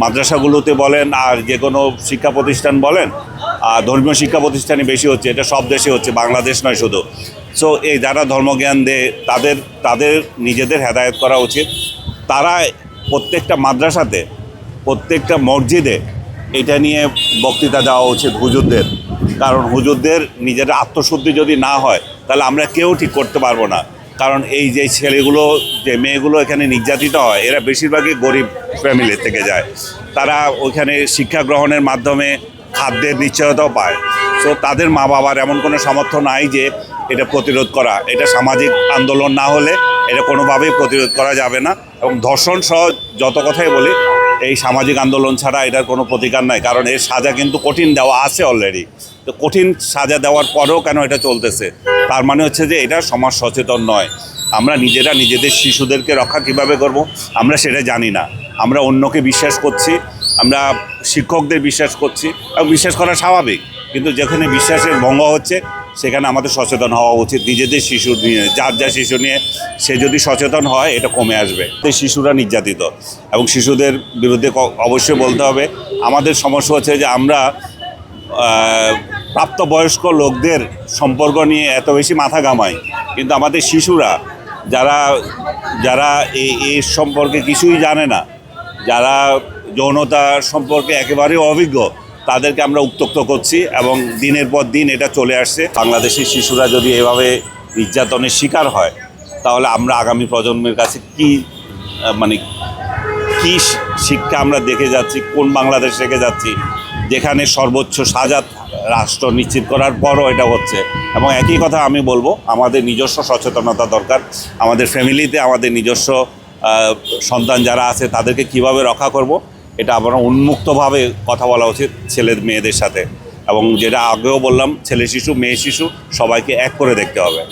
মাদ্রাসাগুলোতে বলেন আর যে কোনো শিক্ষা প্রতিষ্ঠান বলেন, ধর্মীয় শিক্ষা প্রতিষ্ঠানই বেশি হচ্ছে। এটা সব দেশে হচ্ছে, বাংলাদেশ নয় শুধু। সো এই যারা ধর্মজ্ঞান দেয় তাদের নিজেদের হেদায়েত করা উচিত। তারা প্রত্যেকটা মাদ্রাসাতে, প্রত্যেকটা মসজিদে এটা নিয়ে বক্তৃতা দেওয়া উচিত হুজুরদের। কারণ হুজুরদের নিজের আত্মশুদ্ধি যদি না হয় তাহলে আমরা কেউ ঠিক করতে পারবো না। কারণ এই যে ছেলেগুলো, যে মেয়েগুলো এখানে নির্যাতিত হয়, এরা বেশিরভাগই গরিব ফ্যামিলি থেকে যায়। তারা ওইখানে শিক্ষা গ্রহণের মাধ্যমে খাদ্যের নিশ্চয়তাও পায়। সো তাদের মা বাবার এমন কোনো সামর্থ্য নাই যে এটা প্রতিরোধ করা। এটা সামাজিক আন্দোলন না হলে এটা কোনোভাবেই প্রতিরোধ করা যাবে না। এবং ধর্ষণ সহ যত কথাই বলি, এই সামাজিক আন্দোলন ছাড়া এটার কোনো প্রতিকার নাই। কারণ এর সাজা কিন্তু কঠিন দেওয়া আছে অলরেডি। তো কঠিন সাজা দেওয়ার পরেও কেন এটা চলতেছে, তার মানে হচ্ছে যে এটা সমাজ সচেতন নয়। আমরা নিজেরা নিজেদের শিশুদেরকে রক্ষা কিভাবে করব আমরা সেটা জানি না। আমরা অন্যকে বিশ্বাস করছি, আমরা শিক্ষকদের বিশ্বাস করছি, এবং বিশ্বাস করা স্বাভাবিক। কিন্তু যেখানে বিশ্বাসের ভঙ্গ হচ্ছে সেখানে আমাদের সচেতন হওয়া উচিত। নিজেদের শিশু নিয়ে, যার শিশু নিয়ে সে যদি সচেতন হয় এটা কমে আসবে। তো শিশুরা নির্যাতিত, এবং শিশুদের বিরুদ্ধে অবশ্যই বলতে হবে। আমাদের সমস্যা হচ্ছে যে আমরা প্রাপ্তবয়স্ক লোকদের সম্পর্ক নিয়ে এত বেশি মাথা ঘামাই, কিন্তু আমাদের শিশুরা যারা এই সম্পর্কে কিছুই জানে না, যারা যৌনতা সম্পর্কে একেবারেই অভিজ্ঞ, তাদেরকে আমরা উত্ত্যক্ত করছি, এবং দিনের পর দিন এটা চলে আসছে। বাংলাদেশের শিশুরা যদি এভাবে নির্যাতনের শিকার হয় তাহলে আমরা আগামী প্রজন্মের কাছে কি শিক্ষা আমরা দেখে যাচ্ছি, কোন বাংলাদেশ রেখে যাচ্ছি, যেখানে সর্বোচ্চ সাজা রাষ্ট্র নিশ্চিত করার পরও এটা হচ্ছে। এবং একই কথা আমি বলবো, আমাদের নিজস্ব সচেতনতা দরকার। আমাদের ফ্যামিলিতে আমাদের নিজস্ব সন্তান যারা আছে তাদেরকে কিভাবে রক্ষা করব, এটা আমরা উন্মুক্তভাবে কথা বলা উচিত ছেলে মেয়েদের সাথে। এবং যেটা আগেও বললাম, ছেলে শিশু মেয়ে শিশু সবাইকে এক করে দেখতে হবে।